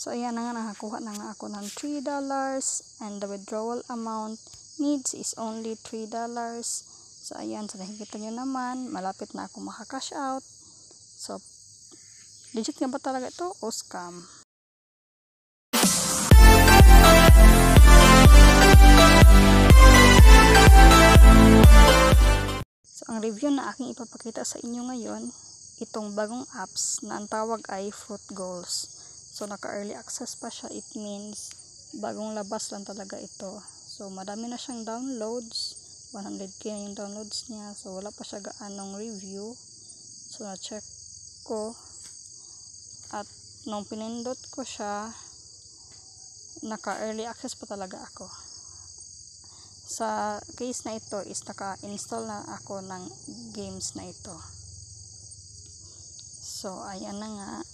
So ayan na nga, nakakuha na nga ako ng $3 and the withdrawal amount needs is only $3. So ayan, so nakikita nyo naman, malapit na ako maka-cash out. So legit nga ba talaga ito o scam? So ang review na aking ipapakita sa inyo ngayon, itong bagong apps na ang tawag ay Fruit Goals. So naka-early access pa siya, it means bagong labas lang talaga ito. So madami na siyang downloads, 100k na yung downloads niya. So wala pa siya gaanong review. So na-check ko at nung pinindot ko siya, naka-early access pa talaga ako. Sa case na ito is naka-install na ako ng games na ito. So ayan na nga,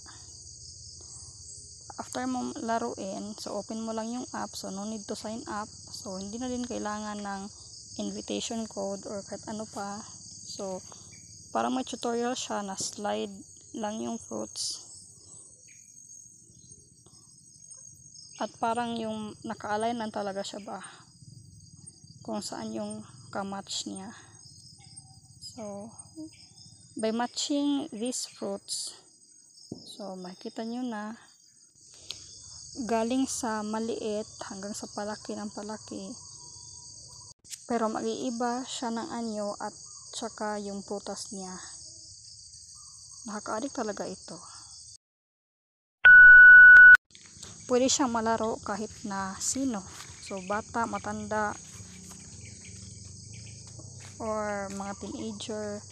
after mo laruin, so open mo lang yung app, so no need to sign up. So hindi na din kailangan ng invitation code or kahit ano pa. So parang may tutorial siya na slide lang yung fruits at parang yung naka-align lang talaga siya ba kung saan yung ka-match niya. So by matching these fruits, so makikita nyo na galing sa maliit hanggang sa palaki ng palaki, pero mag-iiba siya ng anyo at saka yung prutas niya. Nakaka-addict talaga ito. Pwede siyang malaro kahit na sino, so bata, matanda, or mga teenager.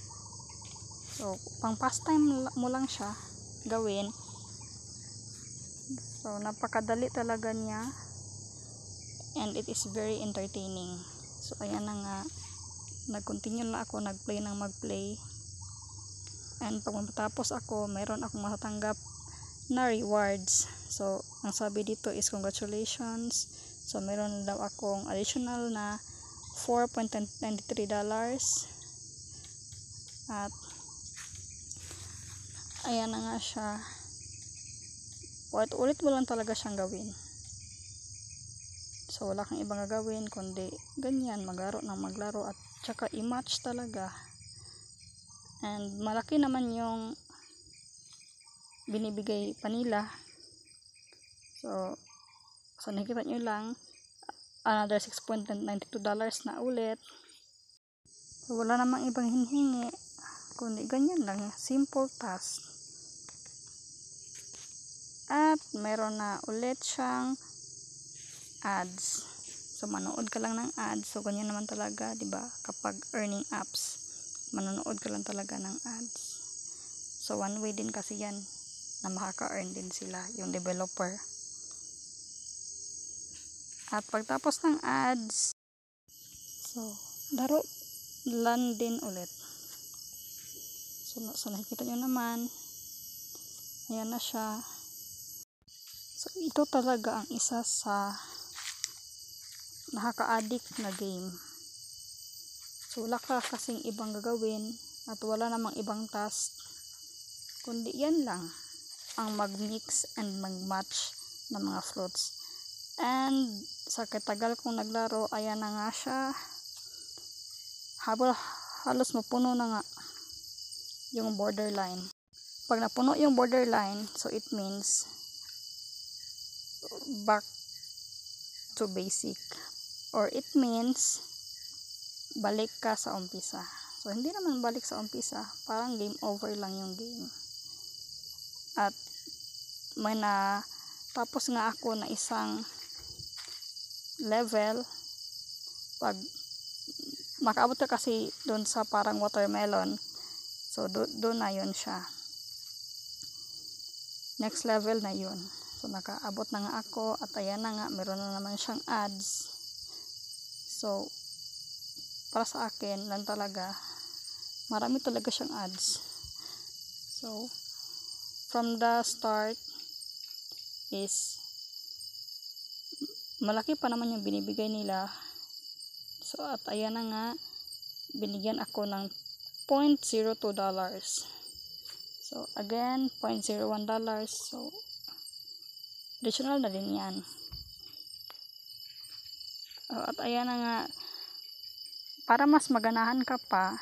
So pang pastime mo lang siya gawin. So napakadali talaga niya and it is very entertaining. So ayan na nga, nag-continue na ako, nag-play ng mag-play, and pag matapos ako, meron akong matatanggap na rewards. So ang sabi dito is congratulations. So meron daw akong additional na $4.93 at ayan na nga siya. Ulit mo lang talaga siyang gawin. So wala kang ibang gagawin kundi ganyan, maglaro ng maglaro at saka i-match talaga. And malaki naman yung binibigay pa nila. So nakikita nyo lang, another $6.92 na ulit. So wala namang ibang hinihingi kundi ganyan lang, simple task. At meron na ulit siyang ads. So manood ka lang ng ads. So ganyan naman talaga, 'di ba? Kapag earning apps, manonood ka lang talaga ng ads. So one way din kasi 'yan na makaka-earn din sila, yung developer. At pagtapos ng ads, so laro lang din ulit. So nakikita nyo naman, ayan na siya. So ito talaga ang isa sa nakaka-addict na game. So wala ka kasing ibang gagawin at wala namang ibang task kundi yan lang, ang mag-mix and mag-match ng mga fruits. And sa katagal kong naglaro, ayan na nga siya, halos mapuno na nga yung borderline. Pag napuno yung borderline, so it means back to basic, or it means balik ka sa umpisa. So hindi naman balik sa umpisa, parang game over lang yung game. At may na tapos nga ako na isang level. Pag makaabot ka kasi doon sa parang watermelon, so doon na yun siya, next level na yun. So nakaabot na nga ako at ayan na nga, meron na naman siyang ads. So para sa akin lang talaga, marami talaga siyang ads. So from the start is malaki pa naman yung binibigay nila. So at ayan na nga, binigyan ako ng $0.02. So again, $0.01. So additional na din yan. At ayan na nga, para mas maganahan ka pa,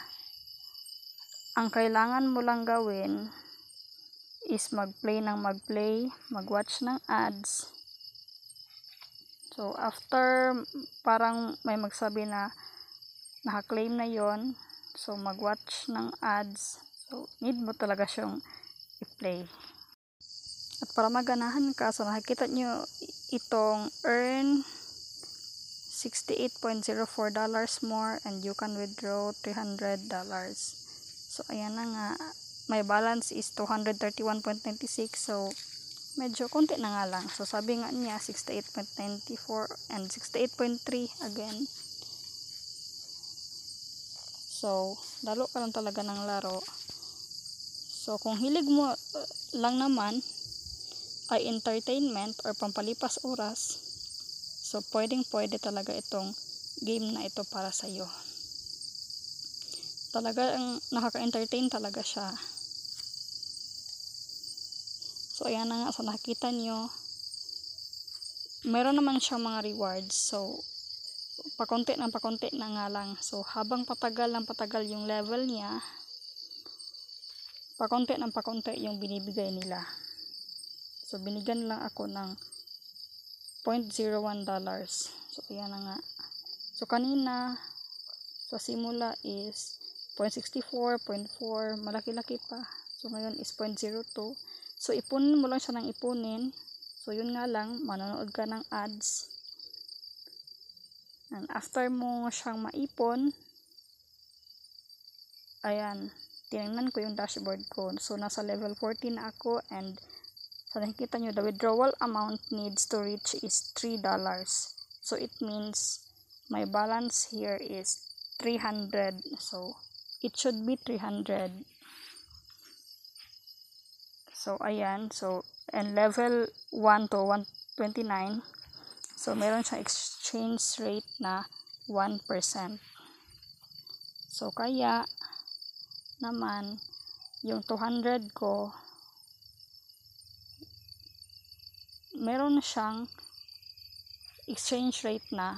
ang kailangan mo lang gawin is mag-play, mag-watch ng ads. So after parang may magsabi na naka-claim na yon, so mag-watch ng ads. So need mo talaga siyang i-play. At para maganahan ka, so nakikita nyo itong earn $68.04 more and you can withdraw $300. So ayan na nga, my balance is 231.96, so medyo konti na nga lang. So sabi nga niya 68.94 and 68.3 again. So laro ka lang talaga ng laro. So kung hilig mo lang naman ay entertainment or pampalipas oras, so pwede talaga itong game na ito para sa iyo. Talagang nakaka-entertain talaga siya. So ayan na nga, so nakikita nyo, meron naman siyang mga rewards. So pakonti na nga lang. So habang patagal yung level niya, pakonti yung binibigay nila. So binigyan lang ako ng $0.01. So ayan na nga. So kanina sa simula is 0.64, 0.4, malaki-laki pa. So ngayon is 0.02. So ipunin mo lang siya ng ipunin. So yun nga lang, manonood ka ng ads. And after mo siyang maipon, ayan, tinignan ko yung dashboard ko. So nasa level 14 na ako, and so nakikita nyo, the withdrawal amount needs to reach is $3. So it means my balance here is 300. So it should be 300. So ayan, so and level 1 to 129. So meron siyang exchange rate na 1%. So kaya naman yung 200 ko, meron siyang exchange rate na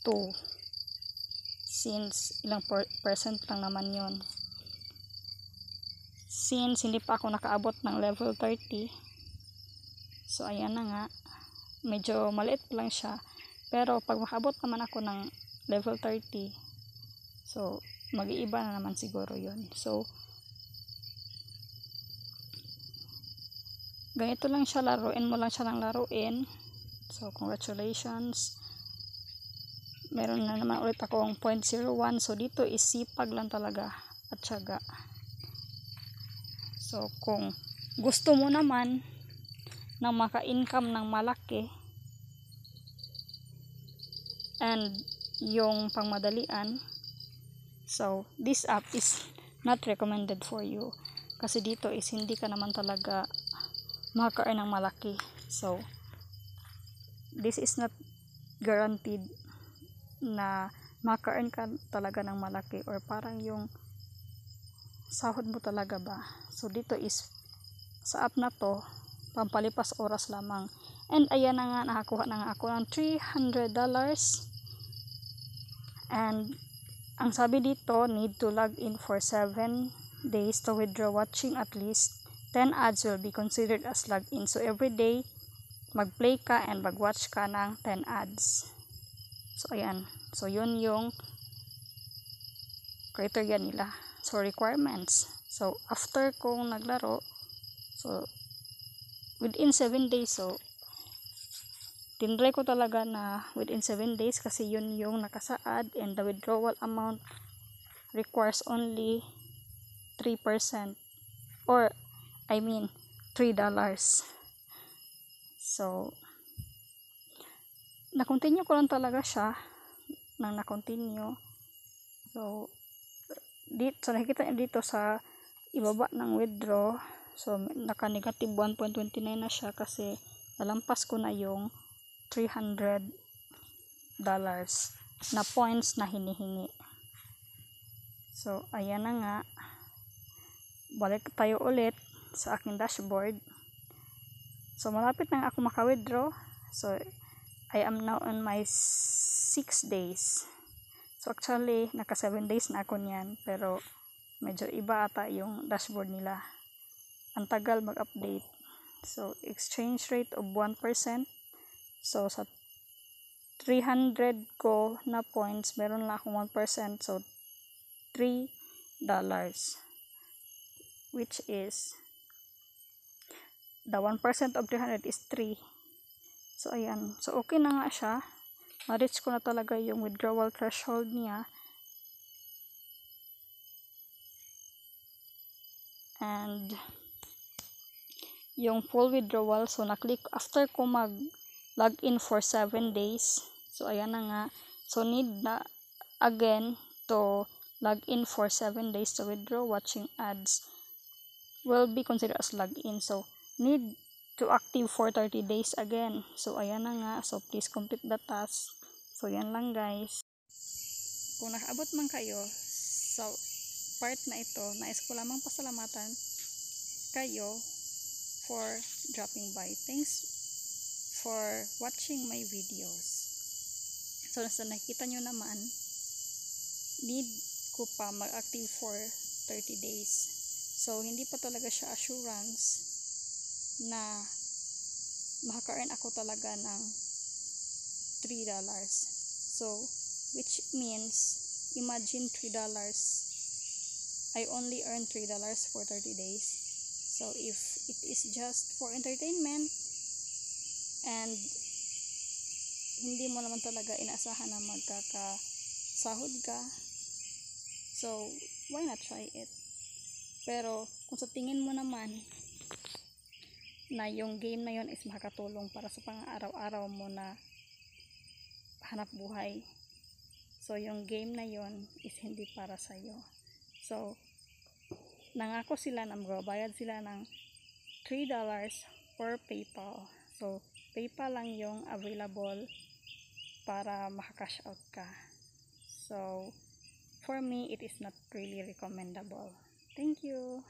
2, since ilang percent lang naman yon. Since hindi pa ako nakaabot ng level 30, so ayan na nga, medyo maliit lang siya, pero pag makaabot naman ako ng level 30, so mag-iiba na naman siguro yon. So ganito lang siya, laruin mo lang siya ng laruin. So congratulations, meron na naman ulit akong 0.01. So dito is sipag lang talaga at tiyaga. So kung gusto mo naman na maka-income ng malaki and yung pangmadalian, so this app is not recommended for you, kasi dito is hindi ka naman talaga maka-earn ng malaki. So this is not guaranteed na maka-earn ka talaga ng malaki, or parang yung sahod mo talaga ba. So dito is, sa app na to, pampalipas oras lamang. And ayan na nga, nakakuha na nga ako ng $300. And ang sabi dito, need to log in for 7 days to withdraw. Watching at least 10 ads will be considered as login. So every day mag-play ka and mag-watch ka ng 10 ads. So ayan, so yun yung criteria nila. So requirements, so after kong naglaro, so within 7 days, so tinry ko talaga na within 7 days, kasi yun yung nakasaad, and the withdrawal amount requires only 3%, or I mean $3. So na-continue ko lang talaga siya nang na-continue. So dito, nakikita niyo dito sa ibaba ng withdraw, so naka negative 1.29 na siya, kasi nalampas ko na yung $300 na points na hinihingi. So ayan na nga, balik tayo ulit sa aking dashboard. So malapit na ako maka-withdraw. So I am now on my 6 days. So actually naka 7 days na ako niyan, pero medyo iba ata yung dashboard nila. Ang tagal mag-update. So exchange rate of 1%. So sa 300 ko na points, meron lang akong 1%. So $3, which is the 1% of 300 is 3. So ayan, so okay na nga siya. Ma-reach ko na talaga yung withdrawal threshold niya. And yung full withdrawal, so na-click after ko mag-login for 7 days. So ayan na nga. So need na again to log in for 7 days to withdraw. Watching ads will be considered as login. So need to active for 30 days again. So ayan na nga. So please complete the task. So yan lang guys. Kung nakaabot man kayo sa part na ito, nais ko lamang pasalamatan kayo for dropping by. Thanks for watching my videos. So nasa nakita nyo naman, need ko pa mag-active for 30 days. So hindi pa talaga siya assurance na makaka-earn ako talaga ng $3. So which means imagine $3, I only earn $3 for 30 days. So if it is just for entertainment and hindi mo naman talaga inaasahan na magkakasahod ka, so why not try it? Pero kung sa tingin mo naman na yung game na yon is makakatulong para sa pang-araw-araw mo na hanap buhay, so yung game na yon is hindi para sa'yo. So nangako sila na magbabayad sila ng $3 per PayPal. So PayPal lang yung available para maka-cash out ka. So for me, it is not really recommendable. Thank you.